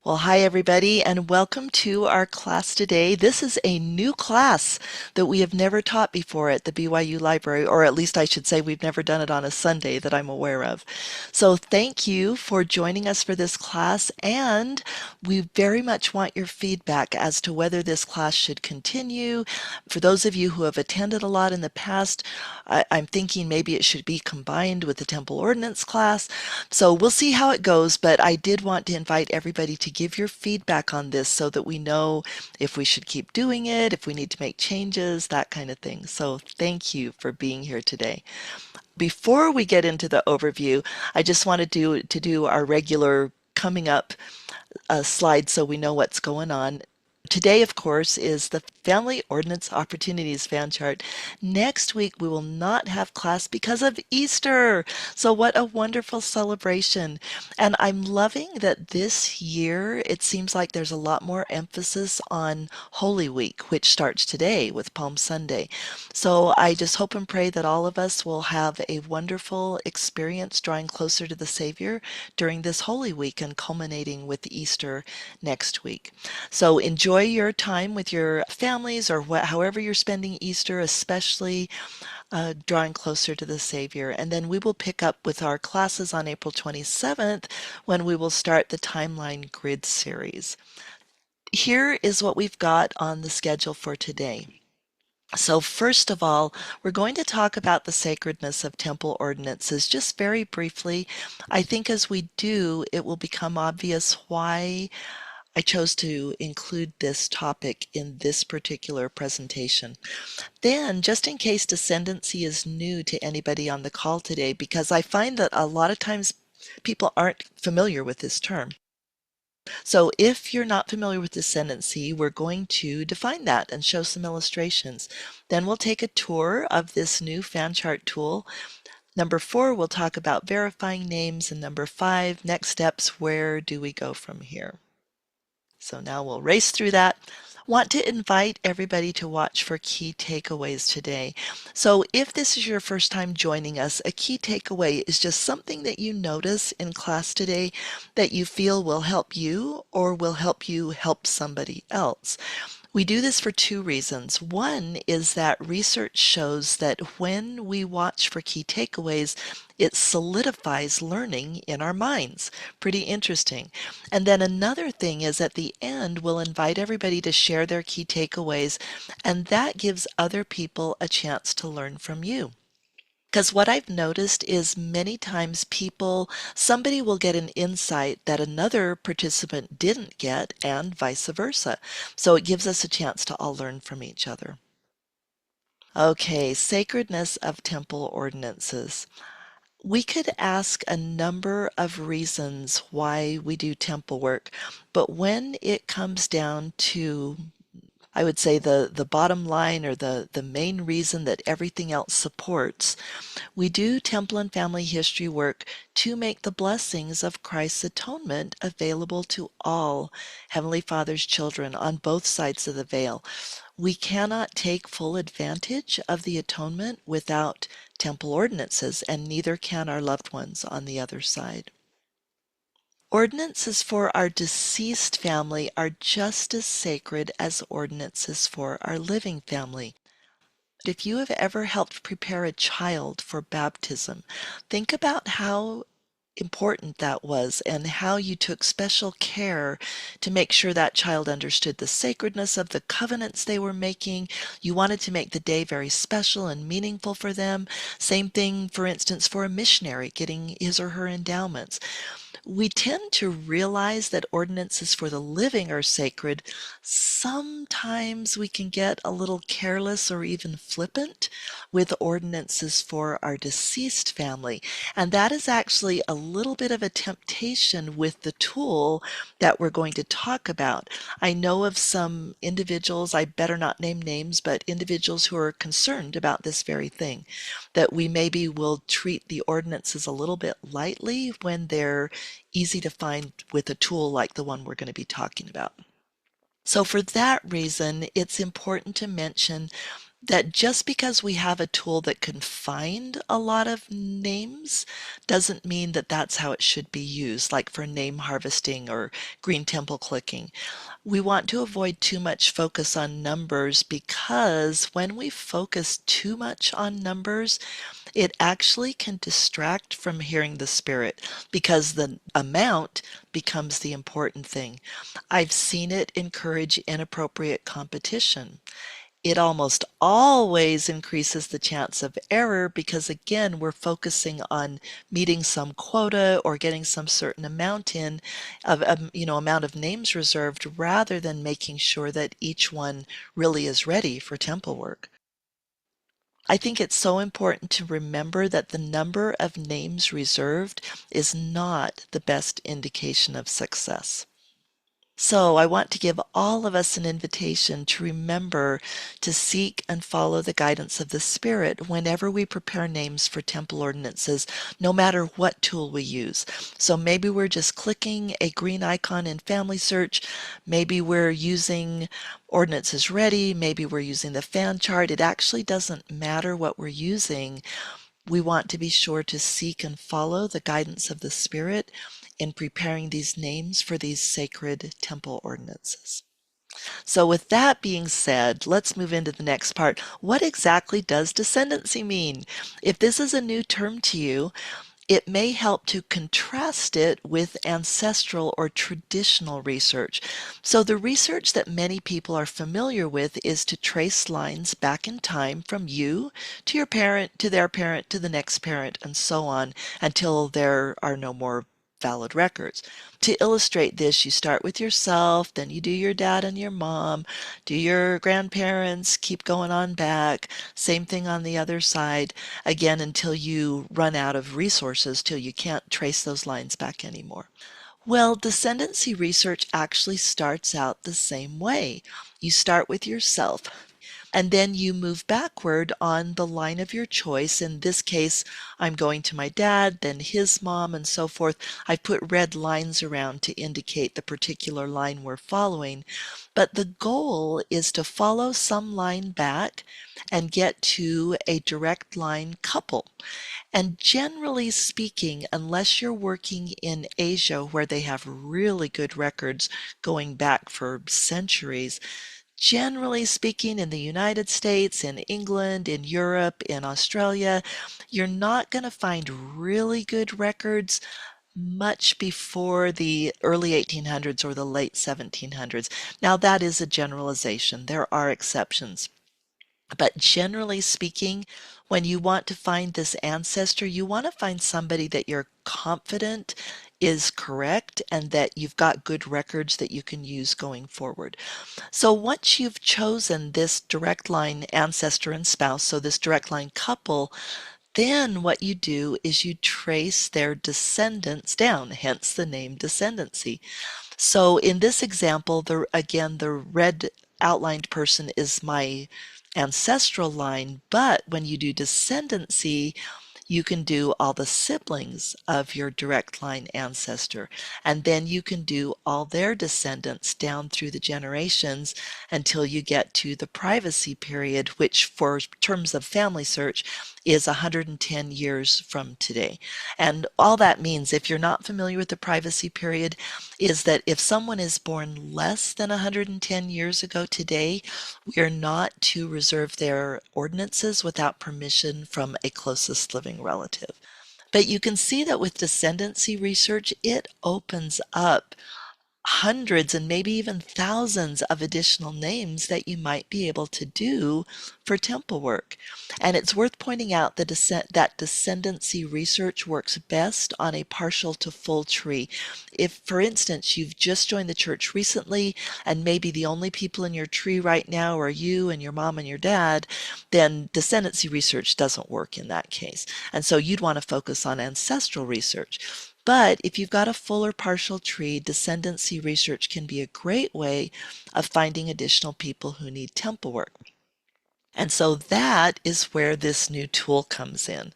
Well, hi everybody, and welcome to our class today. This is a new class that we have never taught before at the BYU Library, or at least I should say we've never done it on a Sunday that I'm aware of. So thank you for joining us for this class, and we very much want your feedback as to whether this class should continue. For those of you who have attended a lot in the past, I'm thinking maybe it should be combined with the Temple Ordinance class. So we'll see how it goes, but I did want to invite everybody to give your feedback on this so that we know if we should keep doing it, if we need to make changes, that kind of thing. So thank you for being here today. Before we get into the overview, I just wanted to do our regular coming up slide so we know what's going on. Today, of course, is the Family Ordinance Opportunities fan chart. Next week, we will not have class because of Easter. So what a wonderful celebration. And I'm loving that this year, it seems like there's a lot more emphasis on Holy Week, which starts today with Palm Sunday. So I just hope and pray that all of us will have a wonderful experience drawing closer to the Savior during this Holy Week and culminating with Easter next week. So enjoy your time with your families or however you're spending Easter, especially drawing closer to the Savior. And then we will pick up with our classes on April 27th when we will start the Timeline Grid series. Here is what we've got on the schedule for today. So first of all, we're going to talk about the sacredness of temple ordinances just very briefly. I think as we do, it will become obvious why I chose to include this topic in this particular presentation. Then, just in case descendancy is new to anybody on the call today, because I find that a lot of times people aren't familiar with this term. So if you're not familiar with descendancy, we're going to define that and show some illustrations. Then we'll take a tour of this new fan chart tool. Number 4, we'll talk about verifying names, and number 5, next steps, where do we go from here? So now we'll race through that. Want to invite everybody to watch for key takeaways today. So if this is your first time joining us, a key takeaway is just something that you notice in class today that you feel will help you or will help you help somebody else. We do this for two reasons. One is that research shows that when we watch for key takeaways, it solidifies learning in our minds. Pretty interesting. And then another thing is at the end, we'll invite everybody to share their key takeaways, and that gives other people a chance to learn from you. Because what I've noticed is many times somebody will get an insight that another participant didn't get, and vice versa. So it gives us a chance to all learn from each other. Okay, sacredness of temple ordinances. We could ask a number of reasons why we do temple work, but when it comes down to I would say the bottom line or the main reason that everything else supports, we do temple and family history work to make the blessings of Christ's atonement available to all Heavenly Father's children on both sides of the veil. We cannot take full advantage of the atonement without temple ordinances, and neither can our loved ones on the other side. Ordinances for our deceased family are just as sacred as ordinances for our living family. If you have ever helped prepare a child for baptism, think about how important that was and how you took special care to make sure that child understood the sacredness of the covenants they were making. You wanted to make the day very special and meaningful for them. Same thing, for instance, for a missionary getting his or her endowments. We tend to realize that ordinances for the living are sacred. Sometimes we can get a little careless or even flippant with ordinances for our deceased family. And that is actually a little bit of a temptation with the tool that we're going to talk about. I know of some individuals, I better not name names, but individuals who are concerned about this very thing, that we maybe will treat the ordinances a little bit lightly when they're easy to find with a tool like the one we're going to be talking about. So for that reason, it's important to mention that just because we have a tool that can find a lot of names doesn't mean that that's how it should be used, like for name harvesting or green temple clicking. We want to avoid too much focus on numbers because when we focus too much on numbers, it actually can distract from hearing the Spirit because the amount becomes the important thing. I've seen it encourage inappropriate competition. It almost always increases the chance of error because again, we're focusing on meeting some quota or getting some certain amount in of amount of names reserved rather than making sure that each one really is ready for temple work. I think it's so important to remember that the number of names reserved is not the best indication of success. So I want to give all of us an invitation to remember to seek and follow the guidance of the Spirit whenever we prepare names for temple ordinances, no matter what tool we use. So maybe we're just clicking a green icon in Family Search. Maybe we're using Ordinances Ready. Maybe we're using the fan chart. It actually doesn't matter what we're using. We want to be sure to seek and follow the guidance of the Spirit in preparing these names for these sacred temple ordinances. So, with that being said, let's move into the next part. What exactly does descendancy mean? If this is a new term to you, it may help to contrast it with ancestral or traditional research. So, the research that many people are familiar with is to trace lines back in time from you to your parent, to their parent, to the next parent, and so on until there are no more valid records. To illustrate this, you start with yourself, then you do your dad and your mom, do your grandparents, keep going on back, same thing on the other side, again until you run out of resources, till you can't trace those lines back anymore. Well, descendancy research actually starts out the same way. You start with yourself, and then you move backward on the line of your choice. In this case, I'm going to my dad, then his mom, and so forth. I've put red lines around to indicate the particular line we're following. But the goal is to follow some line back and get to a direct line couple. And generally speaking, unless you're working in Asia where they have really good records going back for centuries, generally speaking, in the United States, in England, in Europe, in Australia, you're not going to find really good records much before the early 1800s or the late 1700s. Now, that is a generalization. There are exceptions. But generally speaking, when you want to find this ancestor, you want to find somebody that you're confident is correct and that you've got good records that you can use going forward. So once you've chosen this direct line ancestor and spouse, so this direct line couple, then what you do is you trace their descendants down, hence the name descendancy. So in this example, the red outlined person is my ancestral line, but when you do descendancy, you can do all the siblings of your direct line ancestor, and then you can do all their descendants down through the generations until you get to the privacy period, which for terms of family search is 110 years from today. And all that means, if you're not familiar with the privacy period, is that if someone is born less than 110 years ago today, we are not to reserve their ordinances without permission from a closest living relative. But you can see that with descendancy research, it opens up hundreds and maybe even thousands of additional names that you might be able to do for temple work. And it's worth pointing out that descendancy research works best on a partial to full tree. If, for instance, you've just joined the church recently and maybe the only people in your tree right now are you and your mom and your dad, then descendancy research doesn't work in that case. And so you'd want to focus on ancestral research. But if you've got a full or partial tree, descendancy research can be a great way of finding additional people who need temple work. And so that is where this new tool comes in.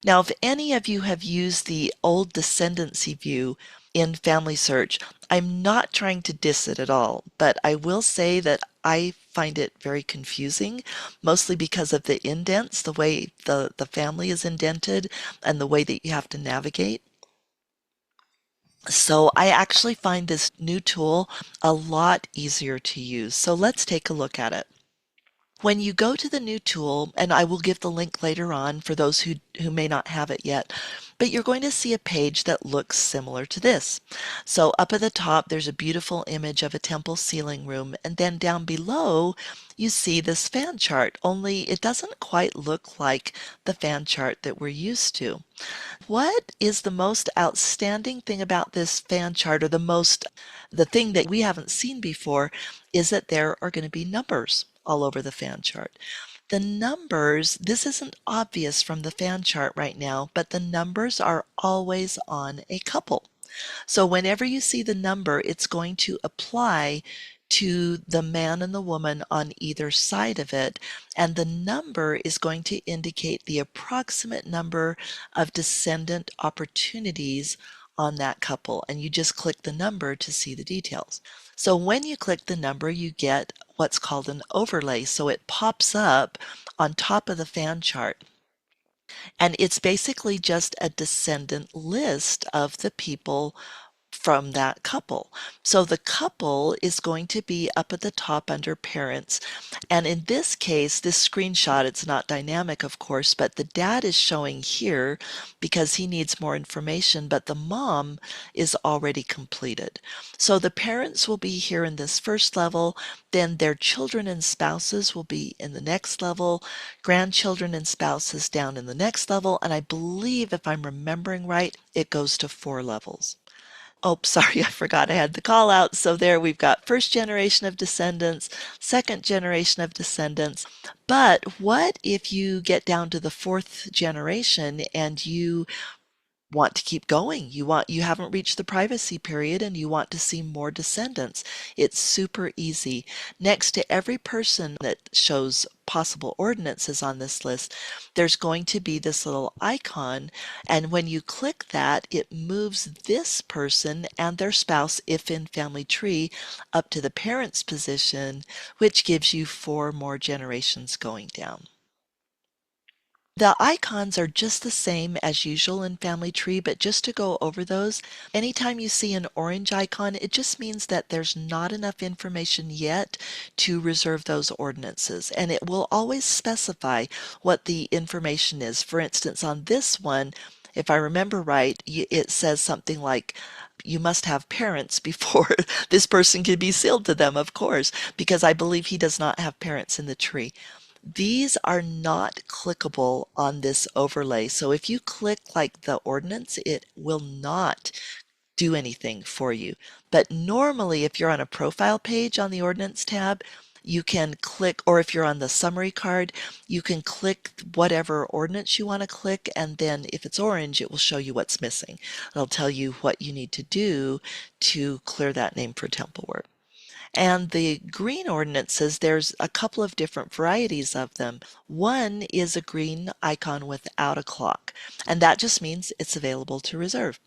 Now, if any of you have used the old descendancy view in Family Search, I'm not trying to diss it at all, but I will say that I find it very confusing, mostly because of the indents, the way the family is indented, and the way that you have to navigate. So I actually find this new tool a lot easier to use. So let's take a look at it. When you go to the new tool, and I will give the link later on for those who may not have it yet, but you're going to see a page that looks similar to this. So up at the top, there's a beautiful image of a temple ceiling room, and then down below, you see this fan chart, only it doesn't quite look like the fan chart that we're used to. What is the most outstanding thing about this fan chart, or the thing that we haven't seen before, is that there are going to be numbers all over the fan chart. The numbers, this isn't obvious from the fan chart right now, but the numbers are always on a couple. So whenever you see the number, it's going to apply to the man and the woman on either side of it, and the number is going to indicate the approximate number of descendant opportunities on that couple, and you just click the number to see the details. So when you click the number, you get what's called an overlay. So it pops up on top of the fan chart. And it's basically just a descendant list of the people from that couple. So the couple is going to be up at the top under parents. And in this case, this screenshot, it's not dynamic, of course, but the dad is showing here because he needs more information, but the mom is already completed. So the parents will be here in this first level, then their children and spouses will be in the next level, grandchildren and spouses down in the next level, and I believe, if I'm remembering right, it goes to 4 levels. Oh, sorry, I forgot I had the call out. So there we've got first generation of descendants, second generation of descendants. But what if you get down to the fourth generation and you want to keep going? You haven't reached the privacy period and you want to see more descendants. It's super easy. Next to every person that shows possible ordinances on this list, there's going to be this little icon, and when you click that, it moves this person and their spouse, if in family tree, up to the parents position, which gives you 4 more generations going down. The icons are just the same as usual in Family Tree, but just to go over those, anytime you see an orange icon, it just means that there's not enough information yet to reserve those ordinances, and it will always specify what the information is. For instance, on this one, if I remember right, it says something like, you must have parents before this person can be sealed to them, of course, because I believe he does not have parents in the tree. These are not clickable on this overlay. So if you click like the ordinance, it will not do anything for you. But normally, if you're on a profile page on the ordinance tab, you can click, or if you're on the summary card, you can click whatever ordinance you want to click, and then if it's orange, it will show you what's missing. It'll tell you what you need to do to clear that name for temple work. And the green ordinances, there's a couple of different varieties of them. One is a green icon without a clock, and that just means it's available to reserve.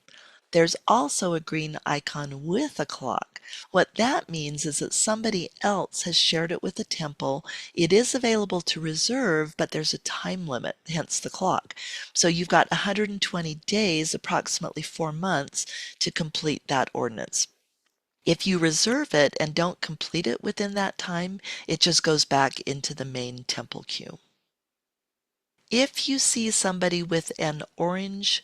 There's also a green icon with a clock. What that means is that somebody else has shared it with the temple. It is available to reserve, but there's a time limit, hence the clock. So you've got 120 days, approximately 4 months, to complete that ordinance. If you reserve it and don't complete it within that time, it just goes back into the main temple queue. If you see somebody with an orange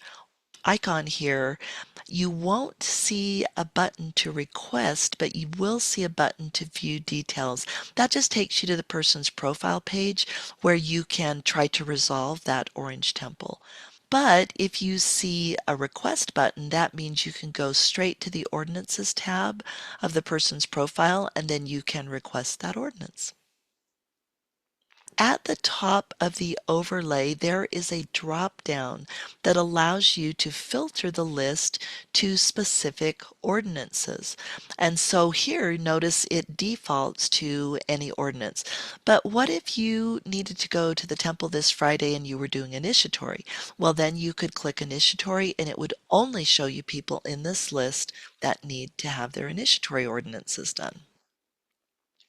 icon here, you won't see a button to request, but you will see a button to view details. That just takes you to the person's profile page where you can try to resolve that orange temple. But if you see a request button, that means you can go straight to the ordinances tab of the person's profile, and then you can request that ordinance. At the top of the overlay, there is a drop down that allows you to filter the list to specific ordinances. And so here, notice it defaults to any ordinance. But what if you needed to go to the temple this Friday and you were doing initiatory? Well, then you could click initiatory and it would only show you people in this list that need to have their initiatory ordinances done.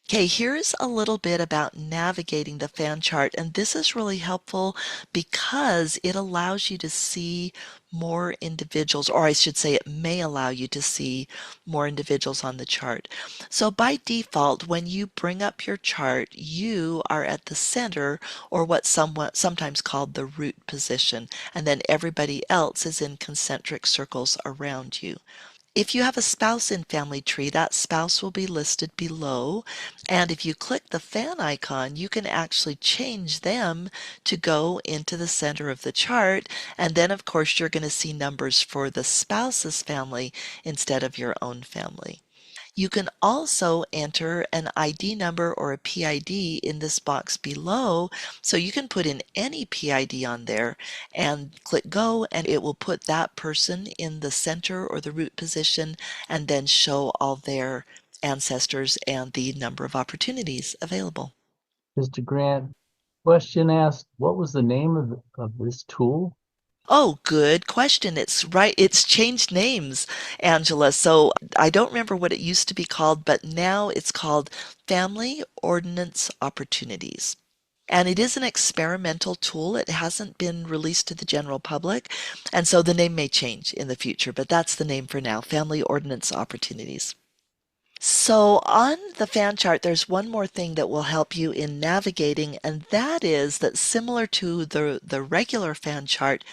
Okay, here's a little bit about navigating the fan chart, and this is really helpful because it allows you to see more individuals, or I should say it may allow you to see more individuals on the chart. So by default, when you bring up your chart, you are at the center, or what's sometimes called the root position, and then everybody else is in concentric circles around you. If you have a spouse in Family Tree, that spouse will be listed below. And if you click the fan icon, you can actually change them to go into the center of the chart. And then, of course, you're going to see numbers for the spouse's family instead of your own family. You can also enter an ID number or a PID in this box below. So you can put in any PID on there and click go, and it will put that person in the center or the root position and then show all their ancestors and the number of opportunities available. Mr. Grant, question asked, what was the name of this tool? Oh, good question. It's right. It's changed names, Angela. So I don't remember what it used to be called, but now it's called Family Ordinance Opportunities. And it is an experimental tool. It hasn't been released to the general public. And so the name may change in the future, but that's the name for now, Family Ordinance Opportunities. So on the fan chart, there's one more thing that will help you in navigating, and that is that similar to the regular fan chart,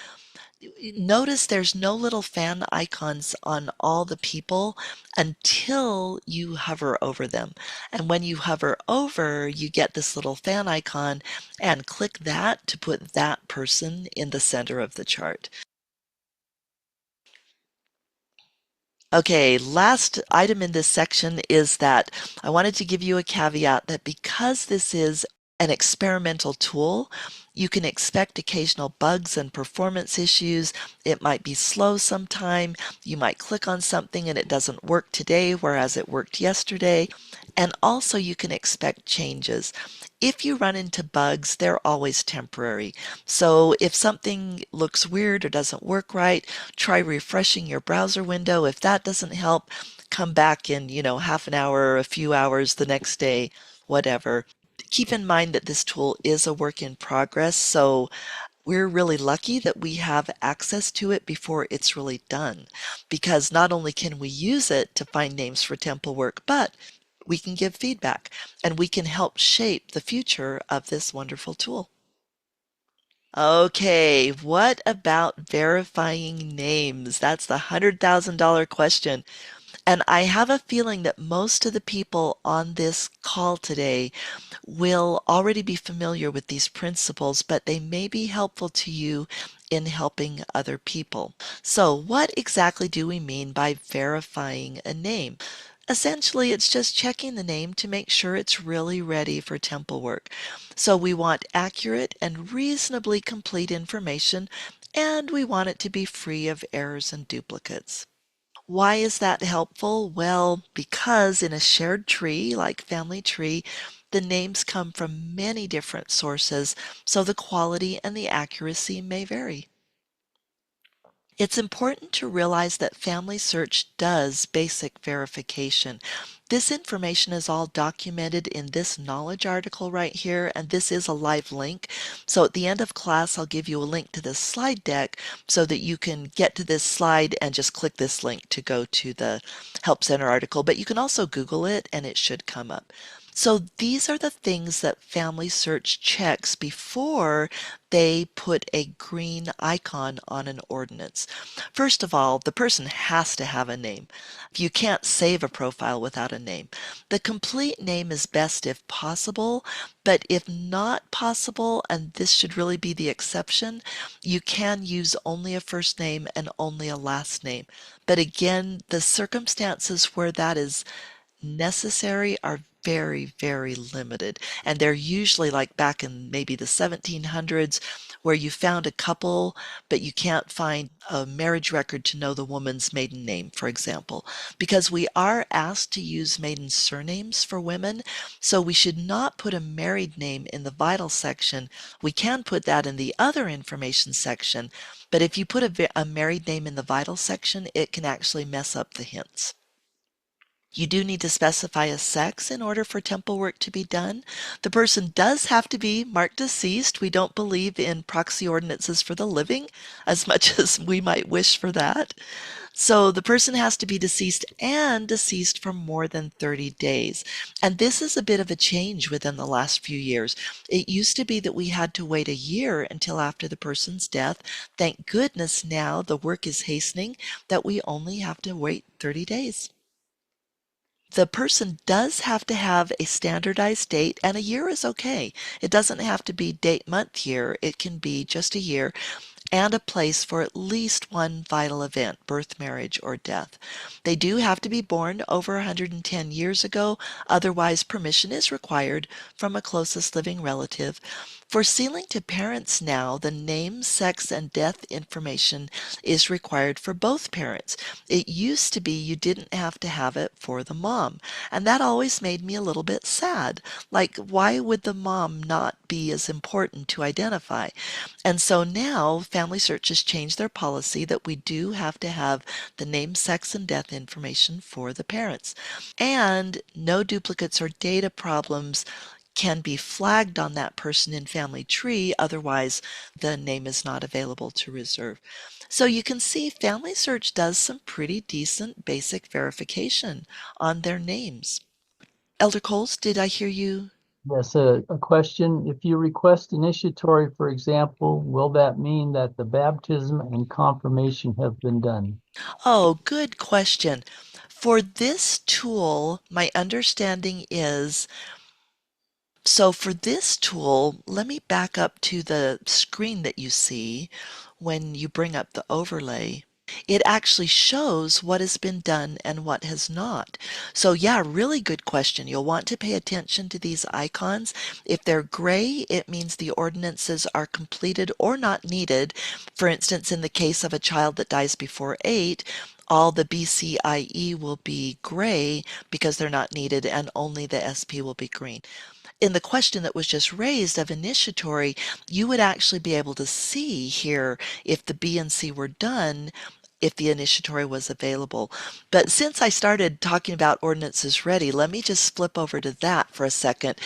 notice there's no little fan icons on all the people until you hover over them. And when you hover over, you get this little fan icon and click that to put that person in the center of the chart. Okay, last item in this section is that I wanted to give you a caveat that because this is an experimental tool, you can expect occasional bugs and performance issues. It might be slow sometime. You might click on something and it doesn't work today, whereas it worked yesterday. And also you can expect changes. If you run into bugs, they're always temporary. So if something looks weird or doesn't work right, try refreshing your browser window. If that doesn't help, come back in, half an hour or a few hours the next day, whatever. Keep in mind that this tool is a work in progress, so we're really lucky that we have access to it before it's really done, because not only can we use it to find names for temple work, but we can give feedback and we can help shape the future of this wonderful tool. Okay, what about verifying names? That's the $100,000 question. And I have a feeling that most of the people on this call today will already be familiar with these principles, but they may be helpful to you in helping other people. So, what exactly do we mean by verifying a name? Essentially, it's just checking the name to make sure it's really ready for temple work. So we want accurate and reasonably complete information, and we want it to be free of errors and duplicates. Why is that helpful? Well, because in a shared tree, like Family Tree, the names come from many different sources, so the quality and the accuracy may vary. It's important to realize that Family Search does basic verification. This information is all documented in this knowledge article right here, and this is a live link. So at the end of class, I'll give you a link to this slide deck so that you can get to this slide and just click this link to go to the Help Center article. But you can also Google it and it should come up. So these are the things that Family Search checks before they put a green icon on an ordinance. First of all, the person has to have a name. You can't save a profile without a name. The complete name is best if possible, but if not possible, and this should really be the exception, you can use only a first name and only a last name. But again, the circumstances where that is necessary are very, very limited. And they're usually like back in maybe the 1700s, where you found a couple, but you can't find a marriage record to know the woman's maiden name, for example, because we are asked to use maiden surnames for women. So we should not put a married name in the vital section. We can put that in the other information section, but if you put a married name in the vital section, it can actually mess up the hints. You do need to specify a sex in order for temple work to be done. The person does have to be marked deceased. We don't believe in proxy ordinances for the living as much as we might wish for that. So the person has to be deceased and deceased for more than 30 days. And this is a bit of a change within the last few years. It used to be that we had to wait a year until after the person's death. Thank goodness now the work is hastening that we only have to wait 30 days. The person does have to have a standardized date, and a year is okay. It doesn't have to be date, month, year. It can be just a year and a place for at least one vital event, birth, marriage, or death. They do have to be born over 110 years ago, otherwise permission is required from a closest living relative. For sealing to parents now, the name, sex, and death information is required for both parents. It used to be you didn't have to have it for the mom, and that always made me a little bit sad. Like, why would the mom not be as important to identify? And so now Family Search has changed their policy that we do have to have the name, sex, and death information for the parents. And no duplicates or data problems can be flagged on that person in Family Tree, otherwise the name is not available to reserve. So you can see Family Search does some pretty decent basic verification on their names. Elder Coles, did I hear you? Yes, a question. If you request initiatory, for example, will that mean that the baptism and confirmation have been done? Oh, good question. For this tool, my understanding is, so for this tool, let me back up to the screen that you see when you bring up the overlay. It actually shows what has been done and what has not. So yeah, really good question. You'll want to pay attention to these icons. If they're gray, it means the ordinances are completed or not needed. For instance, in the case of a child that dies before 8, all the BCIE will be gray because they're not needed, and only the SP will be green. In the question that was just raised of initiatory, you would actually be able to see here if the B and C were done, if the initiatory was available. But since I started talking about ordinances ready, let me just flip over to that for a second.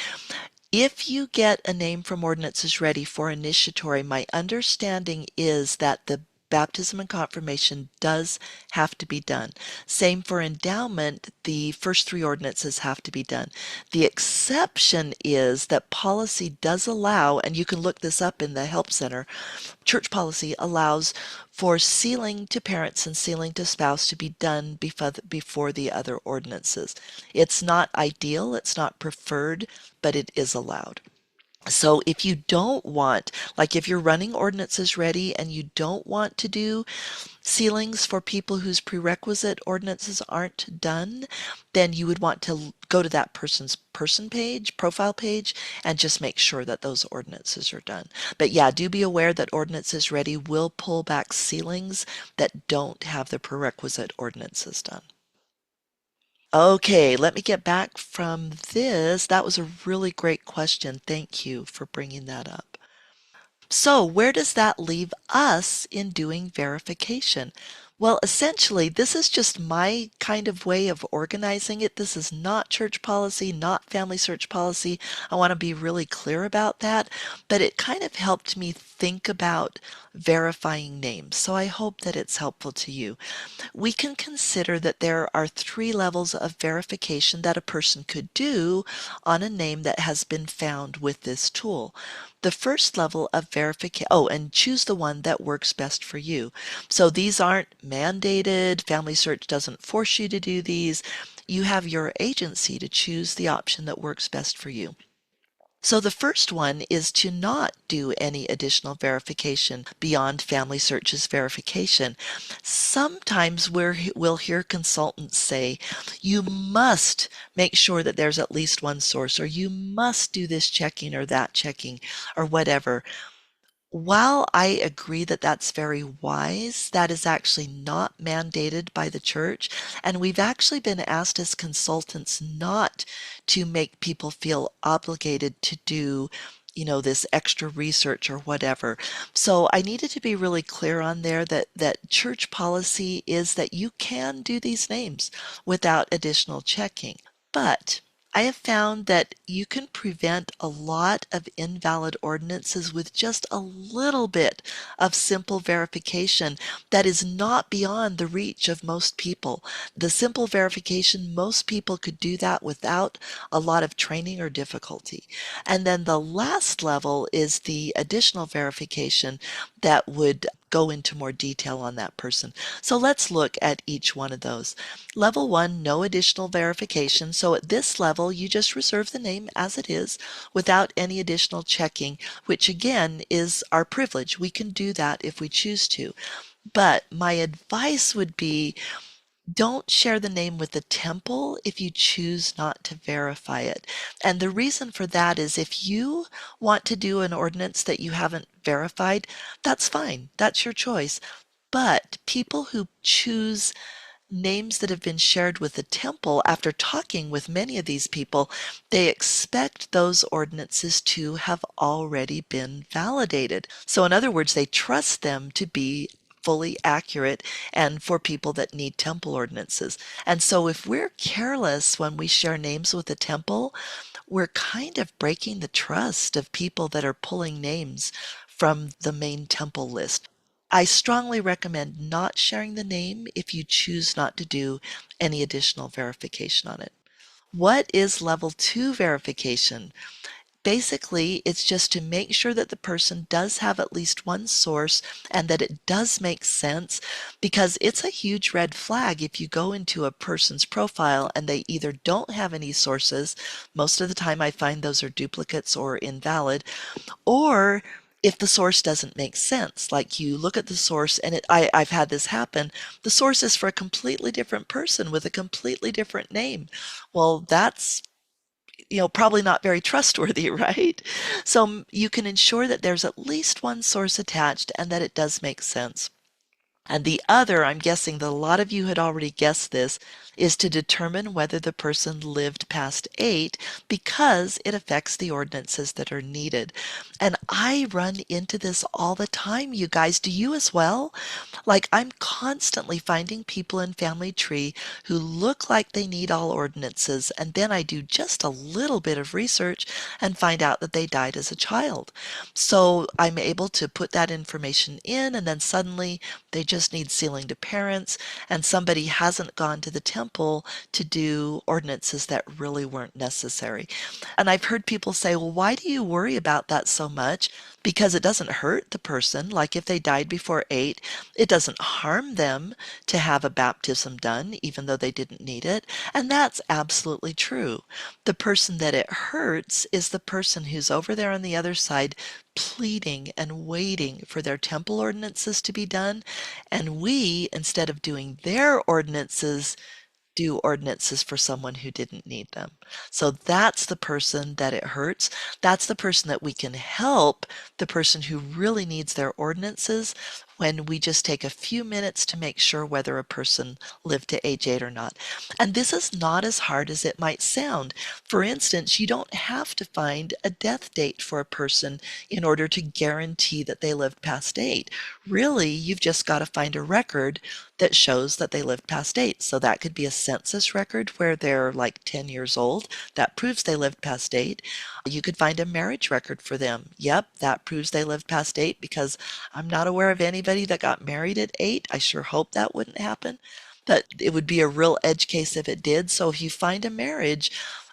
If you get a name from Ordinances Ready for initiatory, my understanding is that the baptism and confirmation does have to be done. Same for endowment, the first three ordinances have to be done. The exception is that policy does allow, and you can look this up in the Help Center, church policy allows for sealing to parents and sealing to spouse to be done before the other ordinances. It's not ideal, it's not preferred, but it is allowed. So if you don't want, like if you're running ordinances ready and you don't want to do sealings for people whose prerequisite ordinances aren't done, then you would want to go to that person's person page, profile page, and just make sure that those ordinances are done. But yeah, do be aware that Ordinances Ready will pull back sealings that don't have the prerequisite ordinances done. Okay, let me get back from this. That was a really great question. Thank you for bringing that up. So, where does that leave us in doing verification? Well, essentially, this is just my kind of way of organizing it. This is not church policy, not family search policy. I want to be really clear about that, but it kind of helped me think about verifying names. So I hope that it's helpful to you. We can consider that there are three levels of verification that a person could do on a name that has been found with this tool. The first level of verification, oh, and choose the one that works best for you. So these aren't mandated. Family Search doesn't force you to do these. You have your agency to choose the option that works best for you. So the first one is to not do any additional verification beyond Family Search's verification. Sometimes we'll hear consultants say, you must make sure that there's at least one source, or you must do this checking or that checking, or whatever. While I agree that that's very wise, that is actually not mandated by the church. And we've actually been asked as consultants not to make people feel obligated to do, this extra research or whatever. So I needed to be really clear on there that church policy is that you can do these names without additional checking. But I have found that you can prevent a lot of invalid ordinances with just a little bit of simple verification that is not beyond the reach of most people. The simple verification, most people could do that without a lot of training or difficulty. And then the last level is the additional verification that would go into more detail on that person. So let's look at each one of those. Level 1, no additional verification. So at this level, you just reserve the name as it is without any additional checking, which again is our privilege. We can do that if we choose to. But my advice would be, don't share the name with the temple if you choose not to verify it. And the reason for that is, if you want to do an ordinance that you haven't verified, that's fine. That's your choice. But people who choose names that have been shared with the temple, after talking with many of these people, they expect those ordinances to have already been validated. So, in other words, they trust them to be fully accurate and for people that need temple ordinances. And so, if we're careless when we share names with the temple, we're kind of breaking the trust of people that are pulling names from the main temple list. I strongly recommend not sharing the name if you choose not to do any additional verification on it. What is level 2 verification? Basically, it's just to make sure that the person does have at least one source and that it does make sense, because it's a huge red flag if you go into a person's profile and they either don't have any sources. Most of the time I find those are duplicates or invalid, or if the source doesn't make sense. Like, you look at the source and I've had this happen. The source is for a completely different person with a completely different name. Well, that's probably not very trustworthy, right? So you can ensure that there's at least one source attached and that it does make sense. And the other, I'm guessing that a lot of you had already guessed this, is to determine whether the person lived past 8, because it affects the ordinances that are needed. And I run into this all the time, you guys. Do you as well? Like, I'm constantly finding people in Family Tree who look like they need all ordinances, and then I do just a little bit of research and find out that they died as a child. So I'm able to put that information in, and then suddenly they just need sealing to parents, and somebody hasn't gone to the temple to do ordinances that really weren't necessary. And I've heard people say, well, why do you worry about that so much? Because it doesn't hurt the person. Like, if they died before 8, it doesn't harm them to have a baptism done, even though they didn't need it. And that's absolutely true. The person that it hurts is the person who's over there on the other side pleading and waiting for their temple ordinances to be done. And we, instead of doing their ordinances, do ordinances for someone who didn't need them. So that's the person that it hurts. That's the person that we can help, the person who really needs their ordinances, when we just take a few minutes to make sure whether a person lived to age 8 or not. And this is not as hard as it might sound. For instance, you don't have to find a death date for a person in order to guarantee that they lived past 8. Really, you've just got to find a record that shows that they lived past 8. So that could be a census record where they're like 10 years old. That proves they lived past 8. You could find a marriage record for them. Yep, that proves they lived past 8, because I'm not aware of anybody that got married at 8. I sure hope that wouldn't happen. But it would be a real edge case if it did. So if you find a marriage,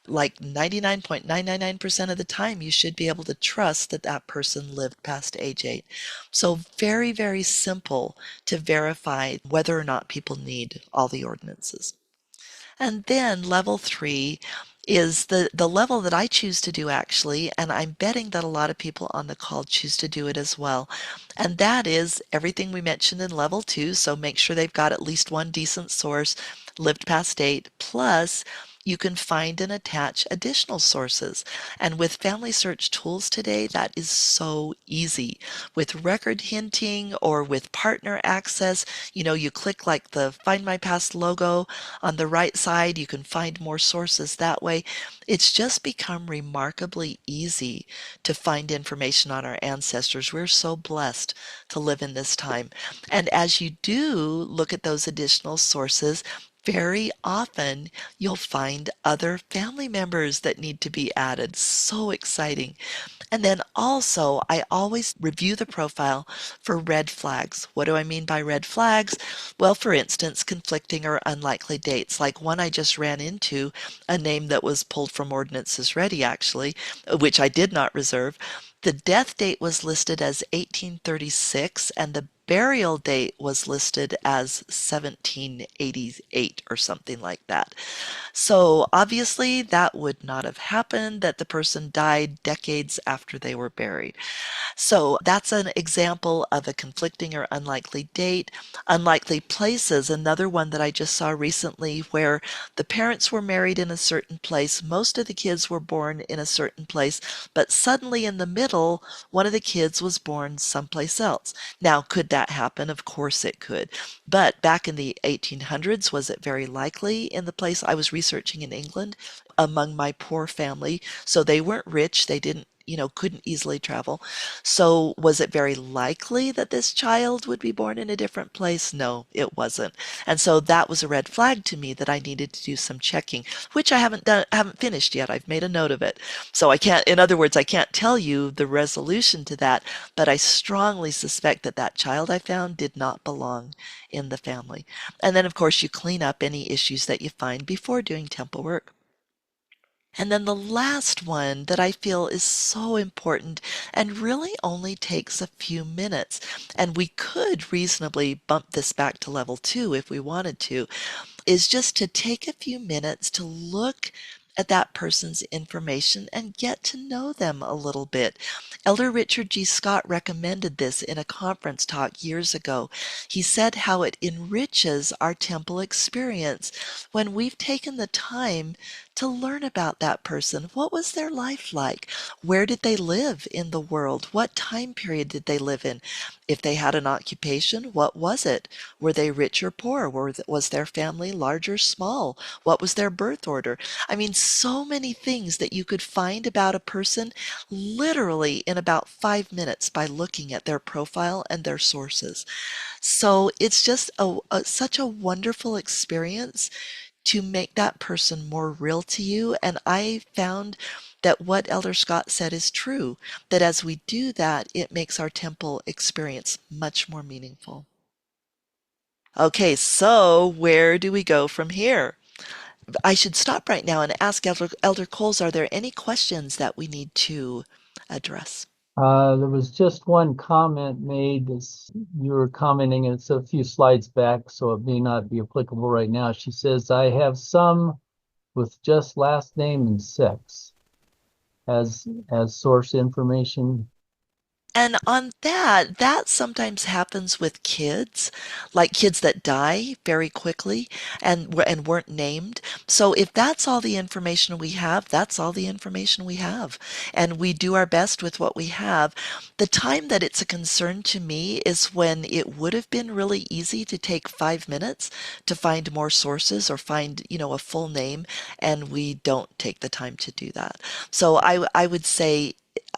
like 99.999% of the time, you should be able to trust that that person lived past age 8. So very, very simple to verify whether or not people need all the ordinances. And then level 3, is the level that I choose to do actually, and I'm betting that a lot of people on the call choose to do it as well. And that is everything we mentioned in level two. So make sure they've got at least one decent source, lived past date, plus you can find and attach additional sources. And with family search tools today, that is so easy. With record hinting or with partner access, you click like the Find My Past logo on the right side, you can find more sources that way. It's just become remarkably easy to find information on our ancestors. We're so blessed to live in this time. And as you do look at those additional sources, very often you'll find other family members that need to be added. So exciting. And then also, I always review the profile for red flags. What do I mean by red flags? Well, for instance, conflicting or unlikely dates, like one I just ran into, a name that was pulled from Ordinances Ready, actually, which I did not reserve. The death date was listed as 1836, and the burial date was listed as 1788 or something like that. So obviously, that would not have happened, that the person died decades after they were buried. So that's an example of a conflicting or unlikely date. Unlikely places, another one that I just saw recently where the parents were married in a certain place, most of the kids were born in a certain place, but suddenly in the middle, one of the kids was born someplace else. Now, could that happen? Of course it could. But back in the 1800s, was it very likely in the place I was researching in England among my poor family? So they weren't rich, they didn't couldn't easily travel. So, was it very likely that this child would be born in a different place? No, it wasn't. And so that was a red flag to me that I needed to do some checking, which haven't finished yet. I've made a note of it. So I can't, in other words, I can't tell you the resolution to that, but I strongly suspect that that child I found did not belong in the family. And then, of course, you clean up any issues that you find before doing temple work. And then the last one that I feel is so important and really only takes a few minutes. And we could reasonably bump this back to level two if we wanted to, is just to take a few minutes to look at that person's information and get to know them a little bit. Elder Richard G. Scott recommended this in a conference talk years ago. He said how it enriches our temple experience when we've taken the time to learn about that person. What was their life like? Where did they live in the world? What time period did they live in? If they had an occupation, what was it? Were they rich or poor? Was their family large or small? What was their birth order? I mean, so many things that you could find about a person literally in about 5 minutes by looking at their profile and their sources. So it's just such a wonderful experience to make that person more real to you. And I found that what Elder Scott said is true, that as we do that, it makes our temple experience much more meaningful. Okay, so where do we go from here? I should stop right now and ask Elder Coles, are there any questions that we need to address? There was just one comment made as you were commenting, and it's a few slides back, so it may not be applicable right now. She says, I have some with just last name and sex as source information. And on that, that sometimes happens with kids, like kids that die very quickly and weren't named. So if that's all the information we have, that's all the information we have. And we do our best with what we have. The time that it's a concern to me is when it would have been really easy to take 5 minutes to find more sources or find, a full name, and we don't take the time to do that. So I would say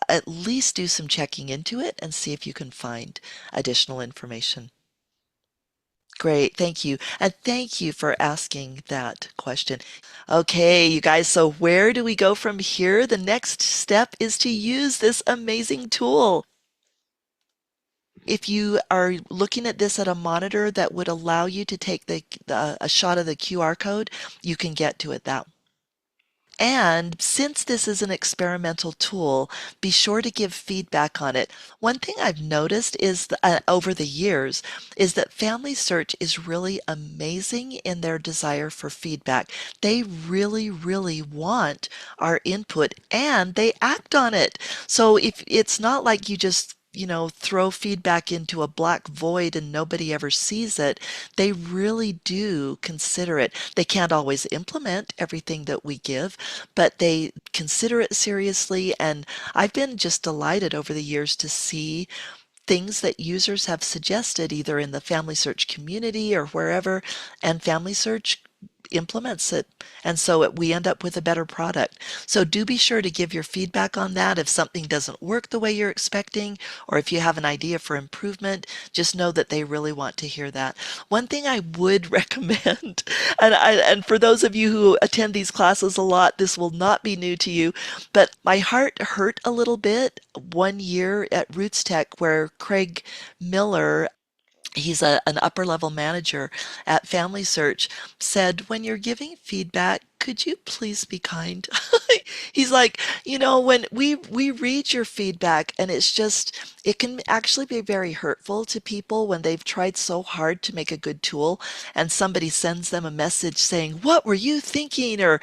at least do some checking into it and see if you can find additional information. Great, thank you. And thank you for asking that question. Okay, you guys, so where do we go from here? The next step is to use this amazing tool. If you are looking at this at a monitor that would allow you to take a shot of the QR code, you can get to it that way. And since this is an experimental tool, be sure to give feedback on it. One thing I've noticed is over the years is that Family Search is really amazing in their desire for feedback. They really, really want our input and they act on it. So if it's not like you just throw feedback into a black void and nobody ever sees it. They really do consider it. They can't always implement everything that we give, but they consider it seriously. And I've been just delighted over the years to see things that users have suggested either in the Family Search community or wherever, and Family Search implements it. And so we end up with a better product. So do be sure to give your feedback on that. If something doesn't work the way you're expecting, or if you have an idea for improvement, just know that they really want to hear that. One thing I would recommend, and for those of you who attend these classes a lot, this will not be new to you, but my heart hurt a little bit one year at Roots Tech where Craig Miller, he's an upper level manager at Family Search, said, when you're giving feedback, could you please be kind? He's like, when we read your feedback and it can actually be very hurtful to people when they've tried so hard to make a good tool and somebody sends them a message saying, what were you thinking? Or,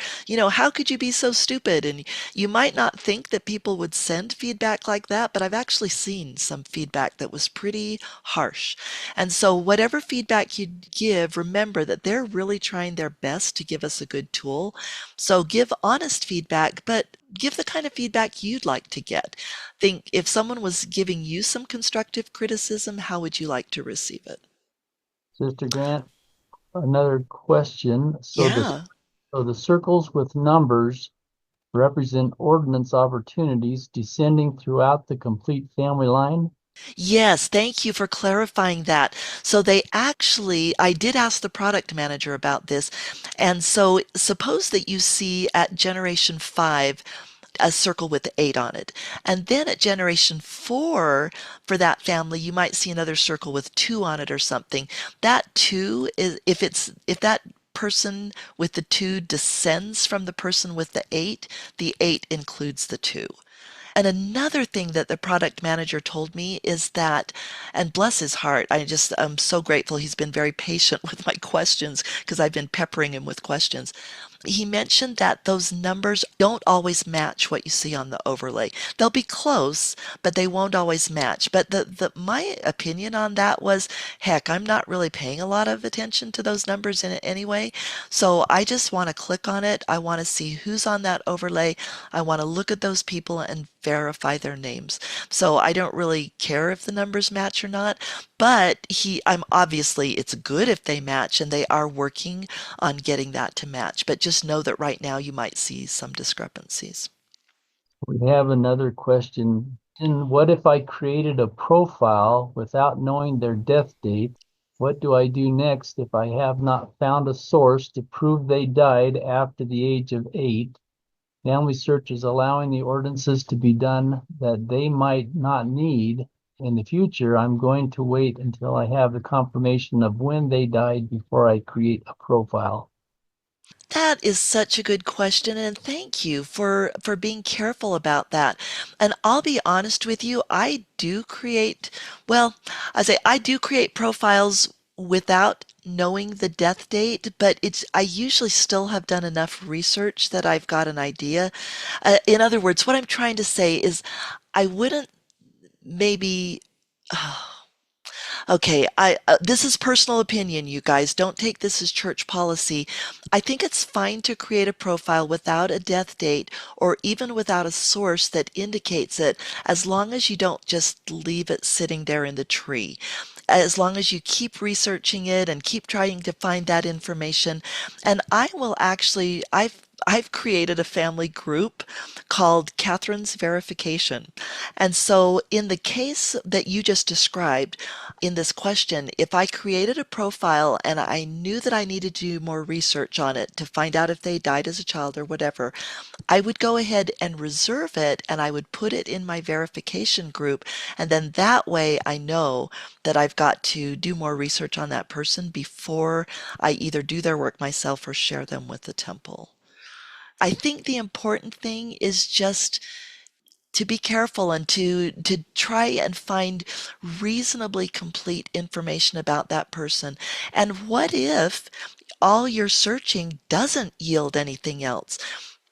how could you be so stupid? And you might not think that people would send feedback like that, but I've actually seen some feedback that was pretty harsh. And so, whatever feedback you give, remember that they're really trying their best to give us a good tool. So, give honest feedback, but give the kind of feedback you'd like to get. Think if someone was giving you some constructive criticism, how would you like to receive it? Sister Grant, another question. Yeah. So the circles with numbers represent ordinance opportunities descending throughout the complete family line. Yes, thank you for clarifying that. So I did ask the product manager about this. And so suppose that you see at generation 5 a circle with the 8 on it. And then at generation 4 for that family, you might see another circle with 2 on it or something. That 2 is if that person with the 2 descends from the person with the 8 includes the 2. And another thing that the product manager told me is that, and bless his heart, I'm so grateful he's been very patient with my questions because I've been peppering him with questions. He mentioned that those numbers don't always match what you see on the overlay. They'll be close, but they won't always match. But my opinion on that was, heck, I'm not really paying a lot of attention to those numbers in it anyway. So I just want to click on it. I want to see who's on that overlay. I want to look at those people and verify their names. So I don't really care if the numbers match or not, but I'm obviously it's good if they match and they are working on getting that to match. But just know that right now you might see some discrepancies. We have another question. And what if I created a profile without knowing their death date? What do I do next if I have not found a source to prove they died after the age of 8? Family Search is allowing the ordinances to be done that they might not need in the future. I'm going to wait until I have the confirmation of when they died before I create a profile. That is such a good question, and thank you for being careful about that. And I'll be honest with you, well, I do create profiles without knowing the death date, but I usually still have done enough research that I've got an idea. In other words, what I'm trying to say is I wouldn't maybe Okay, this is personal opinion, you guys. Don't take this as church policy. I think it's fine to create a profile without a death date or even without a source that indicates it, as long as you don't just leave it sitting there in the tree. As long as you keep researching it and keep trying to find that information. And I've created a family group called Kathryn's Verification. And so, in the case that you just described in this question, if I created a profile and I knew that I needed to do more research on it to find out if they died as a child or whatever, I would go ahead and reserve it and I would put it in my verification group. And then that way I know that I've got to do more research on that person before I either do their work myself or share them with the temple. I think the important thing is just to be careful and to try and find reasonably complete information about that person. And what if all your searching doesn't yield anything else?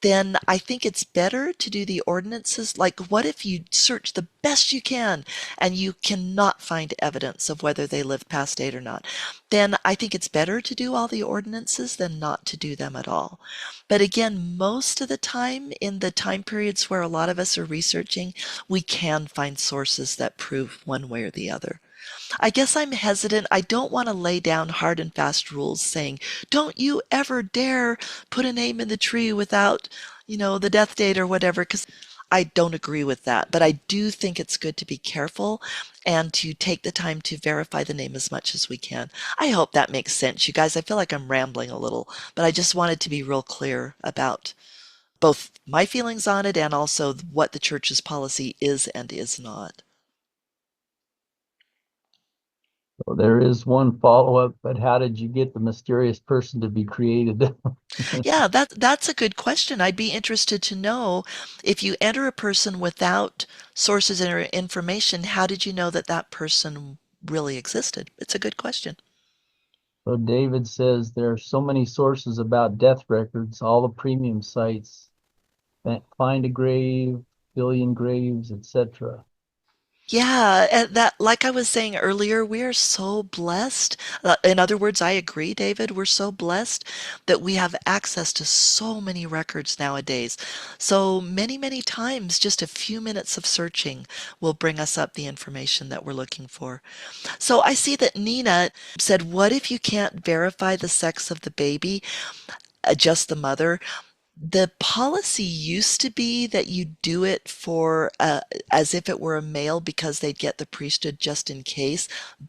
Then I think it's better to do the ordinances. Like, what if you search the best you can and you cannot find evidence of whether they lived past date or not? Then I think it's better to do all the ordinances than not to do them at all. But again, most of the time, in the time periods where a lot of us are researching, we can find sources that prove one way or the other. I guess I'm hesitant. I don't want to lay down hard and fast rules saying, don't you ever dare put a name in the tree without, the death date or whatever, because I don't agree with that. But I do think it's good to be careful and to take the time to verify the name as much as we can. I hope that makes sense, you guys. I feel like I'm rambling a little, but I just wanted to be real clear about both my feelings on it and also what the church's policy is and is not. So there is one follow-up, but how did you get the mysterious person to be created? Yeah, that's a good question. I'd be interested to know if you enter a person without sources or information, how did you know that that person really existed? It's a good question. So David says there are so many sources about death records, all the premium sites, find a grave, billion graves, etc. Yeah, and that, like I was saying earlier, we are so blessed. In other words, I agree, David. We're so blessed that we have access to so many records nowadays. So many, many times, just a few minutes of searching will bring us up the information that we're looking for. So I see that Nina said, what if you can't verify the sex of the baby, just the mother? The policy used to be that you do it for as if it were a male because they'd get the priesthood just in case.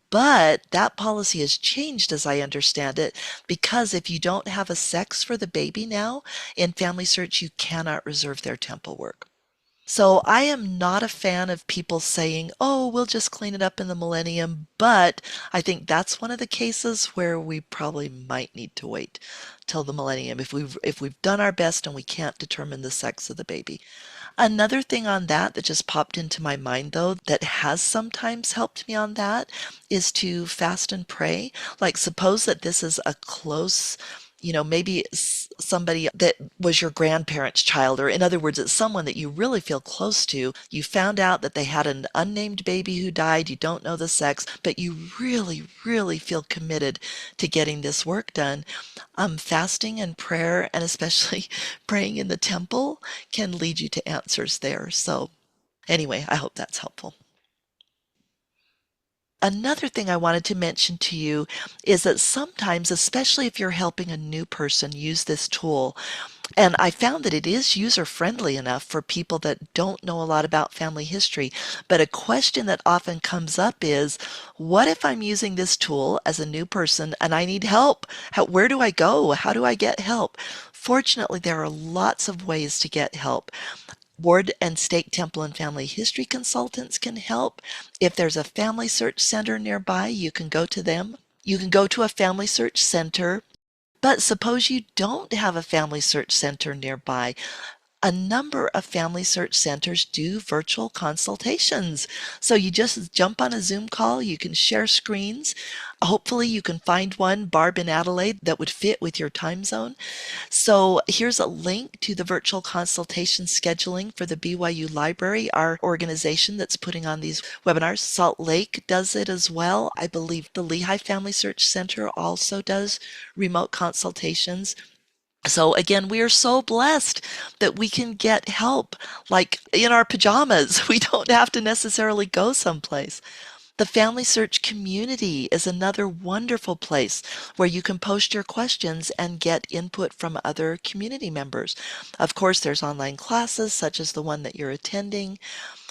But that policy has changed, as I understand it, because if you don't have a sex for the baby now, in Family Search, you cannot reserve their temple work. So I am not a fan of people saying, oh, we'll just clean it up in the millennium, but I think that's one of the cases where we probably might need to wait till the millennium if we've done our best and we can't determine the sex of the baby. Another thing on that just popped into my mind, though, that has sometimes helped me on that is to fast and pray. Like, suppose that this is a close, maybe somebody that was your grandparent's child, or in other words, it's someone that you really feel close to. You found out that they had an unnamed baby who died. You don't know the sex, but you really, really feel committed to getting this work done. Fasting and prayer, and especially praying in the temple, can lead you to answers there. So, anyway, I hope that's helpful. Another thing I wanted to mention to you is that sometimes, especially if you're helping a new person use this tool, and I found that it is user friendly enough for people that don't know a lot about family history. But a question that often comes up is, what if I'm using this tool as a new person and I need help? Where do I go? How do I get help? Fortunately, there are lots of ways to get help. Ward and Stake Temple and Family History consultants can help. If there's a family search center nearby, you can go to them. You can go to a family search center. But suppose you don't have a family search center nearby. A number of family search centers do virtual consultations. So you just jump on a Zoom call, you can share screens. Hopefully, you can find one, Barb in Adelaide, that would fit with your time zone. So here's a link to the virtual consultation scheduling for the BYU Library, our organization that's putting on these webinars. Salt Lake does it as well. I believe the Lehigh Family Search Center also does remote consultations. So again, we are so blessed that we can get help like in our pajamas. We don't have to necessarily go someplace. The Family Search community is another wonderful place where you can post your questions and get input from other community members. Of course, there's online classes such as the one that you're attending.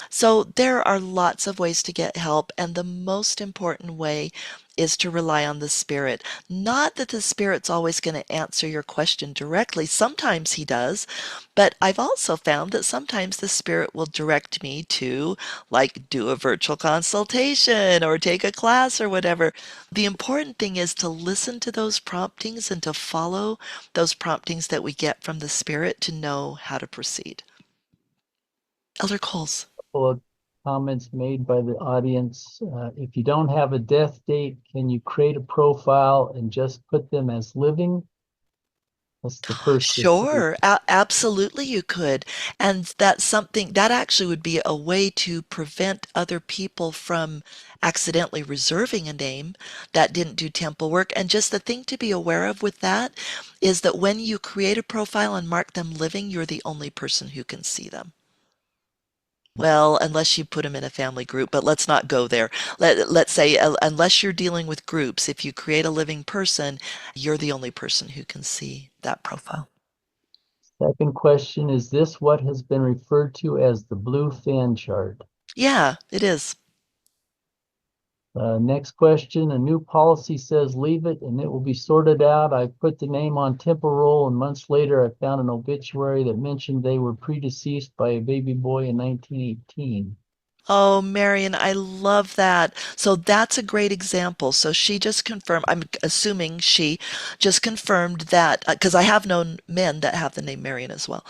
So there are lots of ways to get help, and the most important way is to rely on the Spirit. Not that the Spirit's always going to answer your question directly. Sometimes He does, but I've also found that sometimes the Spirit will direct me to, like, do a virtual consultation or take a class or whatever. The important thing is to listen to those promptings and to follow those promptings that we get from the Spirit to know how to proceed. Elder Coles. Couple of comments made by the audience. If you don't have a death date, can you create a profile and just put them as living? That's the first issue. Sure, absolutely you could. And that's something that actually would be a way to prevent other people from accidentally reserving a name that didn't do temple work. And just the thing to be aware of with that is that when you create a profile and mark them living, you're the only person who can see them. Well, unless you put them in a family group, but let's not go there. Let's say, unless you're dealing with groups, if you create a living person, you're the only person who can see that profile. Second question, is this what has been referred to as the blue fan chart? Yeah, it is. Next question, a new policy says leave it and it will be sorted out. I put the name on temple roll and months later I found an obituary that mentioned they were predeceased by a baby boy in 1918. Oh, Marion, I love that. So that's a great example. So she just confirmed, I'm assuming she just confirmed that, because I have known men that have the name Marion as well.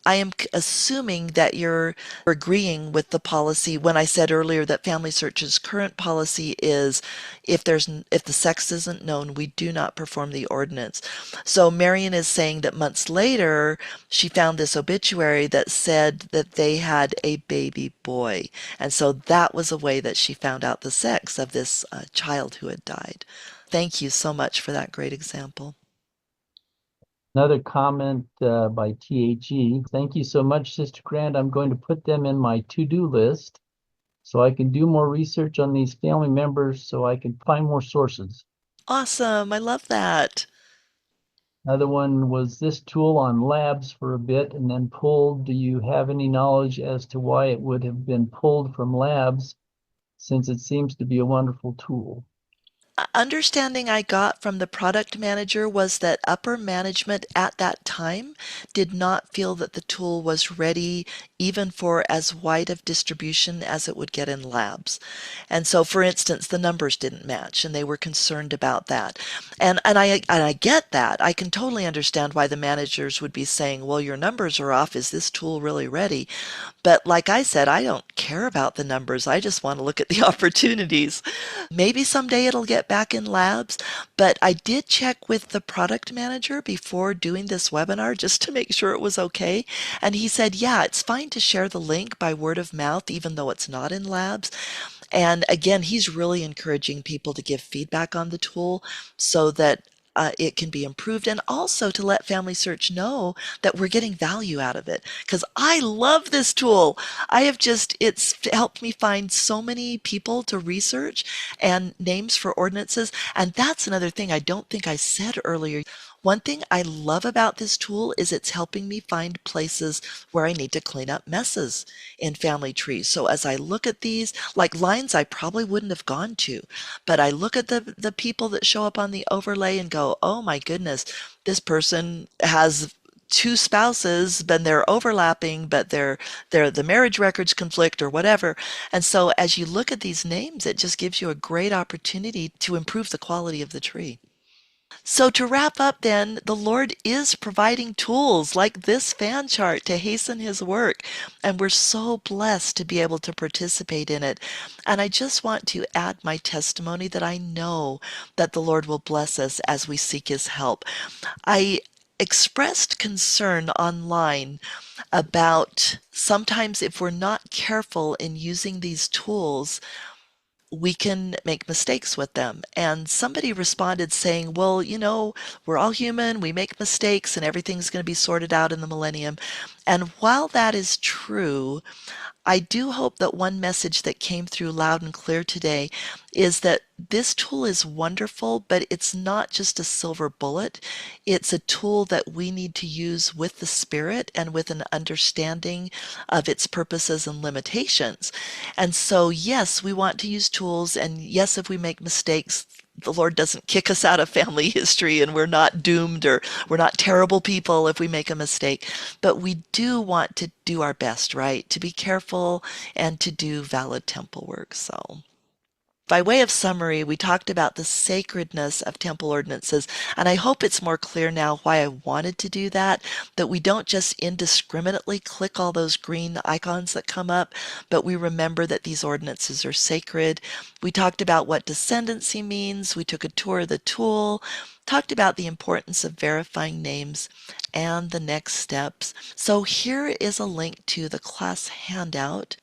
I am assuming that you're agreeing with the policy when I said earlier that Family Search's current policy is if the sex isn't known, we do not perform the ordinance. So Marion is saying that months later, she found this obituary that said that they had a baby boy. And so that was a way that she found out the sex of this child who had died. Thank you so much for that great example. Another comment by THE. Thank you so much, Sister Grant. I'm going to put them in my to-do list so I can do more research on these family members so I can find more sources. Awesome. I love that. Another one was this tool on labs for a bit and then pulled. Do you have any knowledge as to why it would have been pulled from labs since it seems to be a wonderful tool? Understanding I got from the product manager was that upper management at that time did not feel that the tool was ready even for as wide of distribution as it would get in labs. And so, for instance, the numbers didn't match and they were concerned about that. And I get that. I can totally understand why the managers would be saying, well, your numbers are off. Is this tool really ready? But like I said, I don't care about the numbers. I just want to look at the opportunities. Maybe someday it'll get back in labs, but I did check with the product manager before doing this webinar just to make sure it was okay. And he said, yeah, it's fine to share the link by word of mouth, even though it's not in labs. And again, he's really encouraging people to give feedback on the tool so that it can be improved, and also to let Family Search know that we're getting value out of it. Because I love this tool. It's helped me find so many people to research and names for ordinances. And that's another thing I don't think I said earlier. One thing I love about this tool is it's helping me find places where I need to clean up messes in family trees. So as I look at these, like lines I probably wouldn't have gone to, but I look at the people that show up on the overlay and go, oh my goodness, this person has two spouses, but they're overlapping, but the marriage records conflict or whatever. And so as you look at these names, it just gives you a great opportunity to improve the quality of the tree. So to wrap up then, the Lord is providing tools like this fan chart to hasten his work, and we're so blessed to be able to participate in it. And I just want to add my testimony that I know that the Lord will bless us as we seek his help. I expressed concern online about sometimes if we're not careful in using these tools, we can make mistakes with them. And somebody responded saying, well, we're all human, we make mistakes, and everything's going to be sorted out in the millennium. And while that is true, I do hope that one message that came through loud and clear today is that this tool is wonderful, but it's not just a silver bullet. It's a tool that we need to use with the spirit and with an understanding of its purposes and limitations. And so, yes, we want to use tools, and yes, if we make mistakes, the Lord doesn't kick us out of family history and we're not doomed or we're not terrible people if we make a mistake. But we do want to do our best, right? To be careful and to do valid temple work. So, by way of summary, we talked about the sacredness of temple ordinances, and I hope it's more clear now why I wanted to do that, that we don't just indiscriminately click all those green icons that come up, but we remember that these ordinances are sacred. We talked about what descendancy means. We took a tour of the tool, talked about the importance of verifying names and the next steps. So here is a link to the class handout.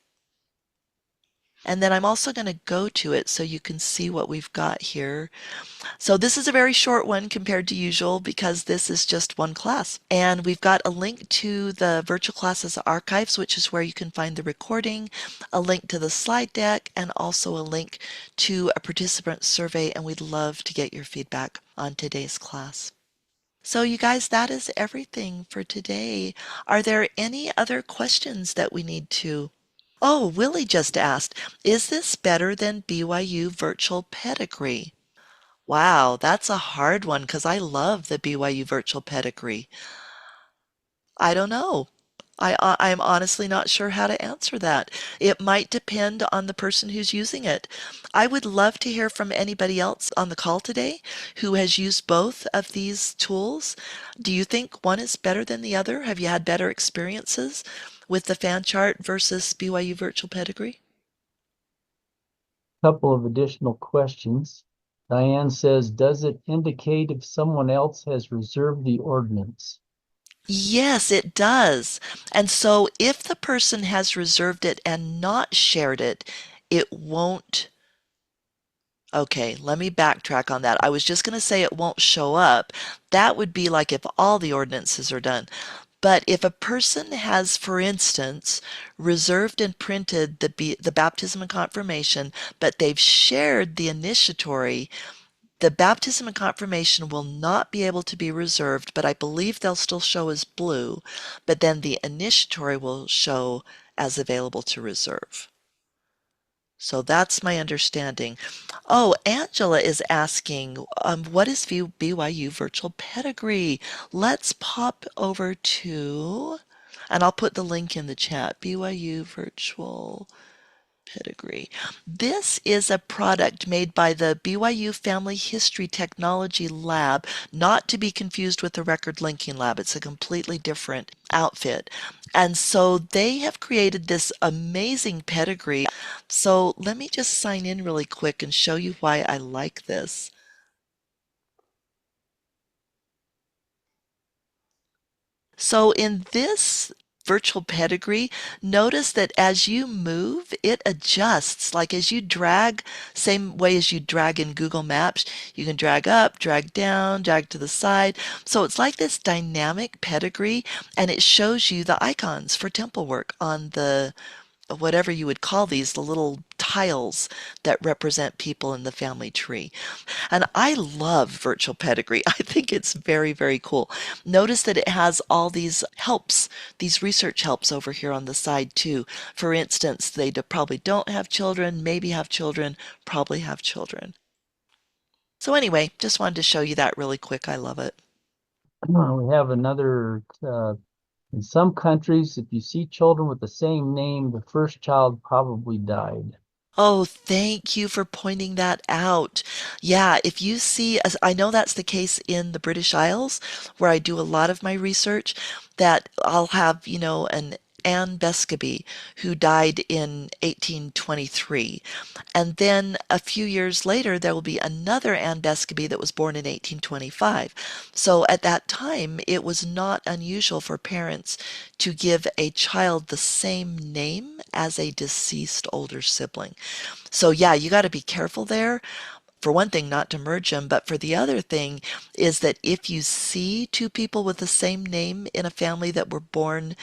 And then I'm also going to go to it so you can see what we've got here. So this is a very short one compared to usual because this is just one class. And we've got a link to the virtual classes archives, which is where you can find the recording, a link to the slide deck, and also a link to a participant survey. And we'd love to get your feedback on today's class. So you guys, that is everything for today. Are there any other questions that we need to? Oh, Willie just asked, is this better than BYU virtual pedigree? Wow, that's a hard one because I love the BYU virtual pedigree. I don't know. I'm honestly not sure how to answer that. It might depend on the person who's using it. I would love to hear from anybody else on the call today who has used both of these tools. Do you think one is better than the other? Have you had better experiences with the fan chart versus BYU virtual pedigree? Couple of additional questions. Diane says, does it indicate if someone else has reserved the ordinance? Yes, it does. And so if the person has reserved it and not shared it, it won't. Okay, let me backtrack on that. I was just going to say it won't show up. That would be like if all the ordinances are done. But if a person has, for instance, reserved and printed the baptism and confirmation, but they've shared the initiatory, the baptism and confirmation will not be able to be reserved, but I believe they'll still show as blue, but then the initiatory will show as available to reserve. So that's my understanding. Oh, Angela is asking, what is BYU virtual pedigree? Let's pop over to, and I'll put the link in the chat, BYU virtual pedigree. This is a product made by the BYU Family History Technology Lab, not to be confused with the Record Linking Lab. It's a completely different outfit. And so they have created this amazing pedigree. So let me just sign in really quick and show you why I like this. So in this virtual pedigree, notice that as you move, it adjusts. Like as you drag, same way as you drag in Google Maps, you can drag up, drag down, drag to the side. So it's like this dynamic pedigree, and it shows you the icons for temple work on the whatever you would call these, the little tiles that represent people in the family tree. And I love virtual pedigree. I think it's very, very cool. Notice that it has all these helps, these research helps over here on the side too. For instance, they probably don't have children, maybe have children, probably have children. So anyway, just wanted to show you that really quick. I love it. We have another, in some countries, if you see children with the same name, the first child probably died. Oh, thank you for pointing that out. Yeah, if you see, as I know that's the case in the British Isles, where I do a lot of my research, that I'll have, an Anne Bescaby who died in 1823. And then a few years later, there will be another Anne Bescaby that was born in 1825. So at that time, it was not unusual for parents to give a child the same name as a deceased older sibling. So yeah, you got to be careful there. For one thing, not to merge them, but for the other thing is that if you see two people with the same name in a family that were born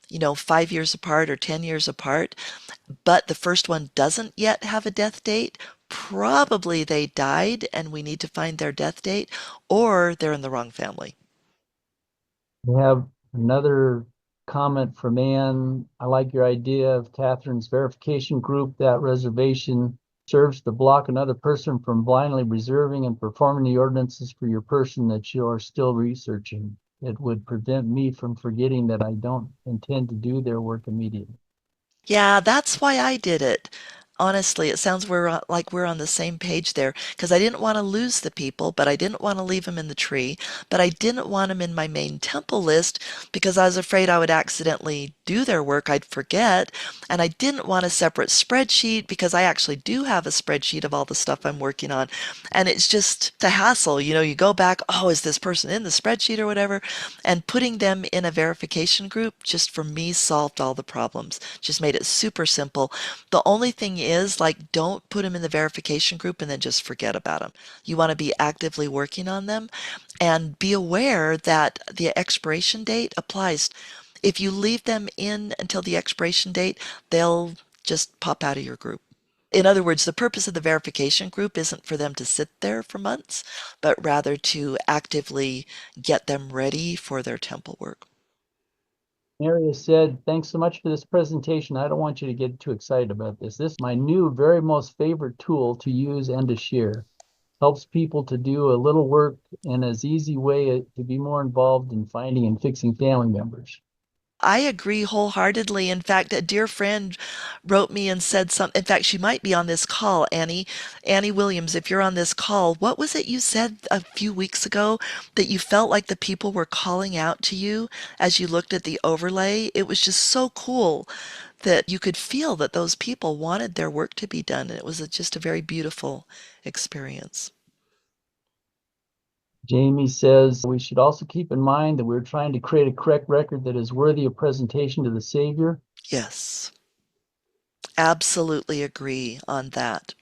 5 years apart or 10 years apart, but the first one doesn't yet have a death date, probably they died and we need to find their death date, or they're in the wrong family. We have another comment from Ann. I like your idea of Kathryn's verification group. That reservation serves to block another person from blindly reserving and performing the ordinances for your person that you are still researching. It would prevent me from forgetting that I don't intend to do their work immediately. Yeah, that's why I did it. Honestly, it sounds like we're on the same page there because I didn't want to lose the people, but I didn't want to leave them in the tree, but I didn't want them in my main temple list because I was afraid I would accidentally do their work, I'd forget, and I didn't want a separate spreadsheet because I actually do have a spreadsheet of all the stuff I'm working on, and it's just a hassle. You go back, oh, is this person in the spreadsheet or whatever? And putting them in a verification group just for me solved all the problems, just made it super simple. The only thing is, like, don't put them in the verification group and then just forget about them. You want to be actively working on them and be aware that the expiration date applies. If you leave them in until the expiration date, they'll just pop out of your group. In other words, the purpose of the verification group isn't for them to sit there for months, but rather to actively get them ready for their temple work. Maria said, thanks so much for this presentation. I don't want you to get too excited about this. This is my new, very most favorite tool to use and to share. Helps people to do a little work in as easy way to be more involved in finding and fixing family members. I agree wholeheartedly. In fact, a dear friend wrote me and said something. In fact, she might be on this call, Annie. Annie Williams, if you're on this call, what was it you said a few weeks ago that you felt like the people were calling out to you as you looked at the overlay? It was just so cool that you could feel that those people wanted their work to be done. And it was just a very beautiful experience. Jamie says we should also keep in mind that we're trying to create a correct record that is worthy of presentation to the Savior. Yes, absolutely agree on that.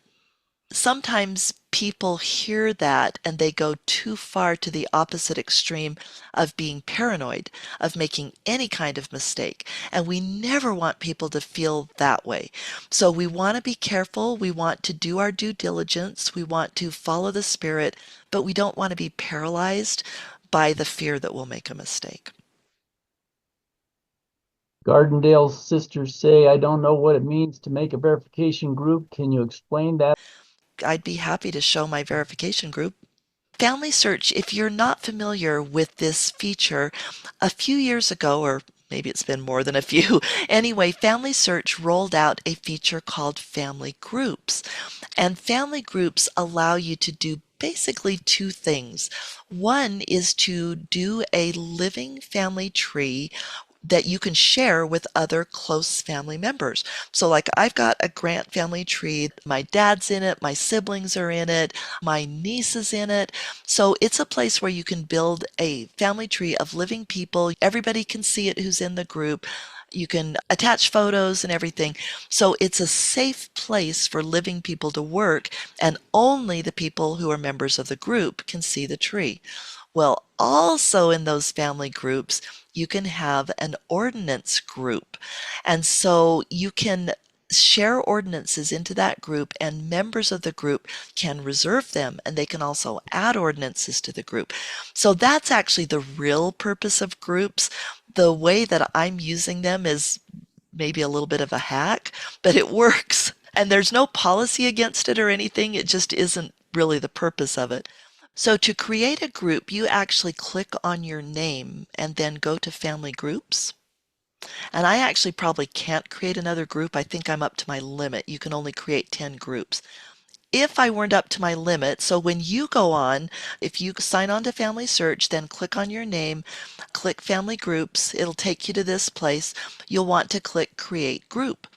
Sometimes people hear that and they go too far to the opposite extreme of being paranoid, of making any kind of mistake. And we never want people to feel that way. So we want to be careful. We want to do our due diligence. We want to follow the Spirit, but we don't want to be paralyzed by the fear that we'll make a mistake. Gardendale's sisters say, I don't know what it means to make a verification group. Can you explain that? I'd be happy to show my verification group. Family Search, if you're not familiar with this feature, a few years ago, or maybe it's been more than a few, anyway, Family Search rolled out a feature called Family Groups. And Family Groups allow you to do basically two things. One is to do a living family tree that you can share with other close family members. So, like, I've got a Grant family tree. My dad's in it, my siblings are in it, my niece is in it. So, it's a place where you can build a family tree of living people. Everybody can see it who's in the group. You can attach photos and everything. So, it's a safe place for living people to work, and only the people who are members of the group can see the tree. Well, also in those family groups, you can have an ordinance group. And so you can share ordinances into that group, and members of the group can reserve them, and they can also add ordinances to the group. So that's actually the real purpose of groups. The way that I'm using them is maybe a little bit of a hack, but it works. And there's no policy against it or anything. It just isn't really the purpose of it. So to create a group, you actually click on your name and then go to Family Groups. And I actually probably can't create another group. I think I'm up to my limit. You can only create 10 groups. If I weren't up to my limit, so when you go on, if you sign on to Family Search, then click on your name, click Family Groups, it'll take you to this place. You'll want to click Create Group.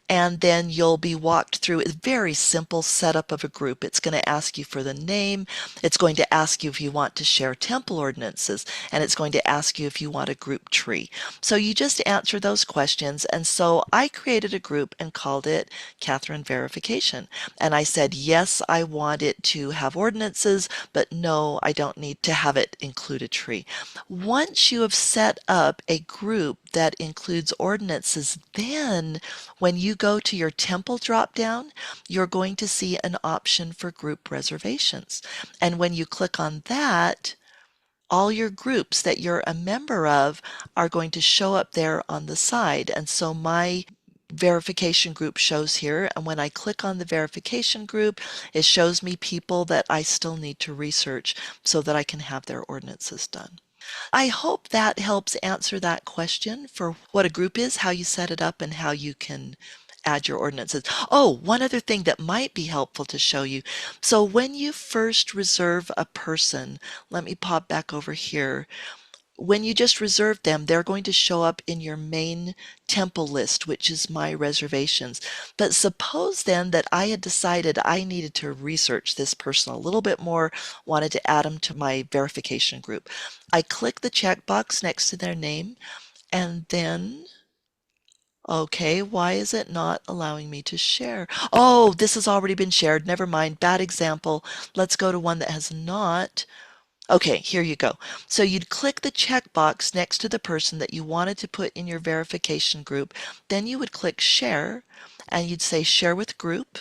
And then you'll be walked through a very simple setup of a group. It's going to ask you for the name. It's going to ask you if you want to share temple ordinances, and it's going to ask you if you want a group tree. So you just answer those questions. And so I created a group and called it Kathryn Verification. And I said, yes, I want it to have ordinances, but no, I don't need to have it include a tree. Once you have set up a group that includes ordinances, then when you go to your temple dropdown, you're going to see an option for group reservations. And when you click on that, all your groups that you're a member of are going to show up there on the side. And so my verification group shows here. And when I click on the verification group, it shows me people that I still need to research so that I can have their ordinances done. I hope that helps answer that question for what a group is, how you set it up, and how you can add your ordinances. Oh, one other thing that might be helpful to show you. So when you first reserve a person, let me pop back over here. When you just reserve them, they're going to show up in your main temple list, which is my reservations. But suppose then that I had decided I needed to research this person a little bit more, wanted to add them to my verification group. I click the checkbox next to their name, and then, okay, why is it not allowing me to share? Oh, this has already been shared. Never mind, bad example. Let's go to one that has not. Okay, here you go. So you'd click the checkbox next to the person that you wanted to put in your verification group. Then you would click share and you'd say share with group.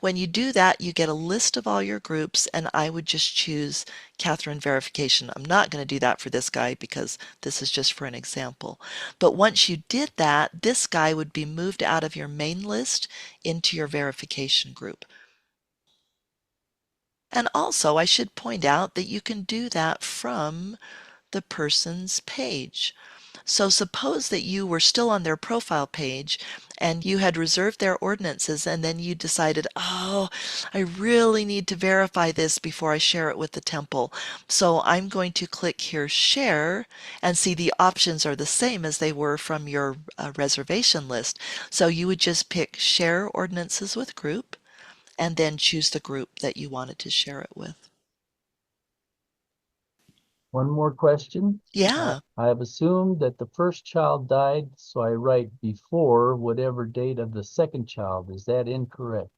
When you do that, you get a list of all your groups, and I would just choose Kathryn Verification. I'm not going to do that for this guy because this is just for an example. But once you did that, this guy would be moved out of your main list into your verification group. And also, I should point out that you can do that from the person's page. So suppose that you were still on their profile page and you had reserved their ordinances and then you decided, oh, I really need to verify this before I share it with the temple. So I'm going to click here, share, and see the options are the same as they were from your reservation list. So you would just pick share ordinances with group and then choose the group that you wanted to share it with. One more question. Yeah. I have assumed that the first child died, so I write before whatever date of the second child. Is that incorrect?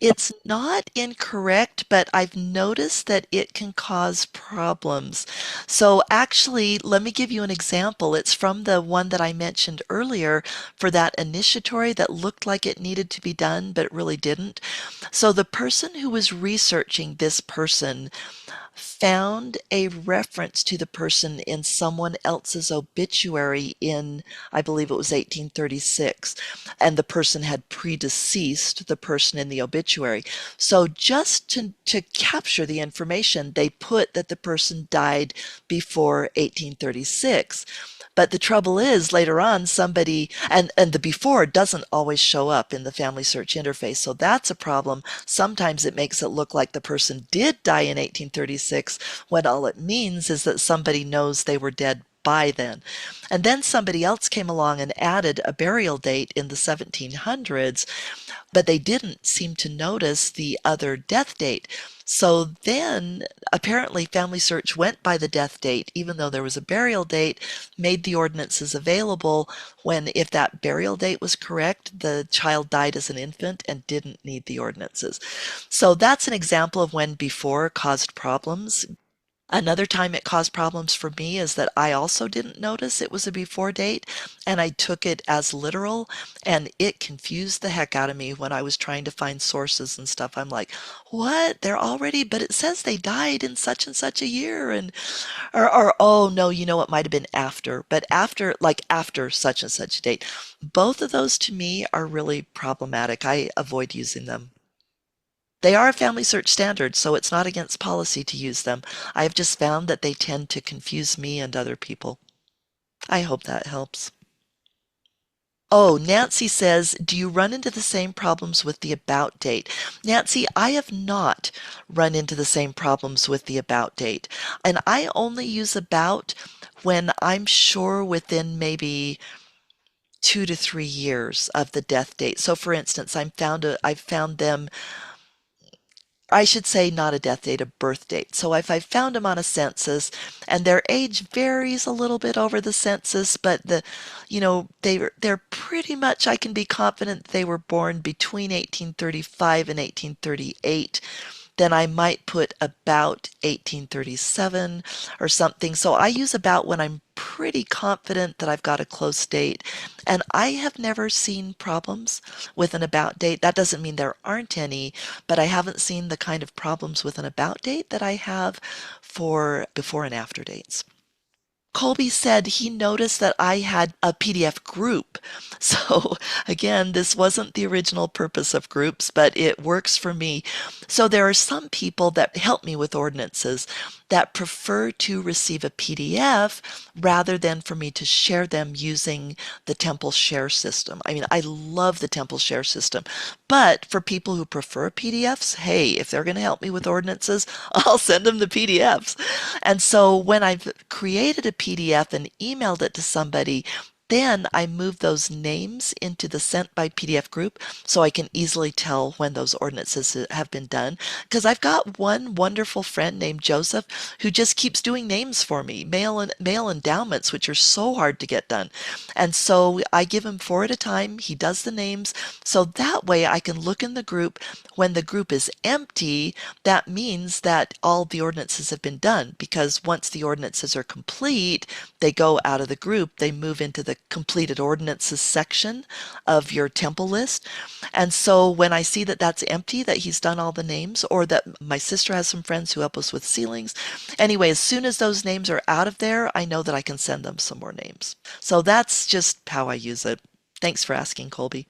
It's not incorrect, but I've noticed that it can cause problems. So actually, let me give you an example. It's from the one that I mentioned earlier for that initiatory that looked like it needed to be done, but it really didn't. So the person who was researching this person found a reference to the person in someone else's obituary in, I believe it was 1836, and the person had predeceased the person in the obituary. So just to capture the information, they put that the person died before 1836. But the trouble is, later on, somebody, and the before doesn't always show up in the family search interface. So that's a problem. Sometimes it makes it look like the person did die in 1836, when all it means is that somebody knows they were dead by then. And then somebody else came along and added a burial date in the 1700s, but they didn't seem to notice the other death date. So then apparently Family Search went by the death date, even though there was a burial date, made the ordinances available when, if that burial date was correct, the child died as an infant and didn't need the ordinances. So that's an example of when before caused problems. Another time it caused problems for me is that I also didn't notice it was a before date and I took it as literal, and it confused the heck out of me when I was trying to find sources and stuff. I'm like, what? They're already, but it says they died in such and such a year, and or oh no, you know, it might have been after, but after, like after such and such a date. Both of those to me are really problematic. I avoid using them. They are a family search standard, so it's not against policy to use them. I have just found that they tend to confuse me and other people. I hope that helps. Oh, Nancy says, do you run into the same problems with the about date? Nancy, I have not run into the same problems with the about date. And I only use about when I'm sure within maybe 2 to 3 years of the death date. So for instance, I found them, I should say not a death date, a birth date. So if I found them on a census and their age varies a little bit over the census, but they're pretty much, I can be confident they were born between 1835 and 1838, then I might put about 1837 or something. So I use about when I'm pretty confident that I've got a close date. And I have never seen problems with an about date. That doesn't mean there aren't any, but I haven't seen the kind of problems with an about date that I have for before and after dates. Colby said he noticed that I had a PDF group. So, again, this wasn't the original purpose of groups, but it works for me. So, there are some people that help me with ordinances that prefer to receive a PDF rather than for me to share them using the Temple Share system. I mean, I love the Temple Share system, but for people who prefer PDFs, hey, if they're going to help me with ordinances, I'll send them the PDFs. And so when I've created a PDF and emailed it to somebody, then I move those names into the sent by PDF group so I can easily tell when those ordinances have been done. Because I've got one wonderful friend named Joseph who just keeps doing names for me, mail endowments, which are so hard to get done. And so I give him four at a time. He does the names. So that way I can look in the group. When the group is empty, that means that all the ordinances have been done, because once the ordinances are complete, they go out of the group, they move into the completed ordinances section of your temple list. And so when I see that that's empty, that he's done all the names, or that my sister has some friends who help us with ceilings. Anyway, as soon as those names are out of there, I know that I can send them some more names. So that's just how I use it. Thanks for asking, Colby.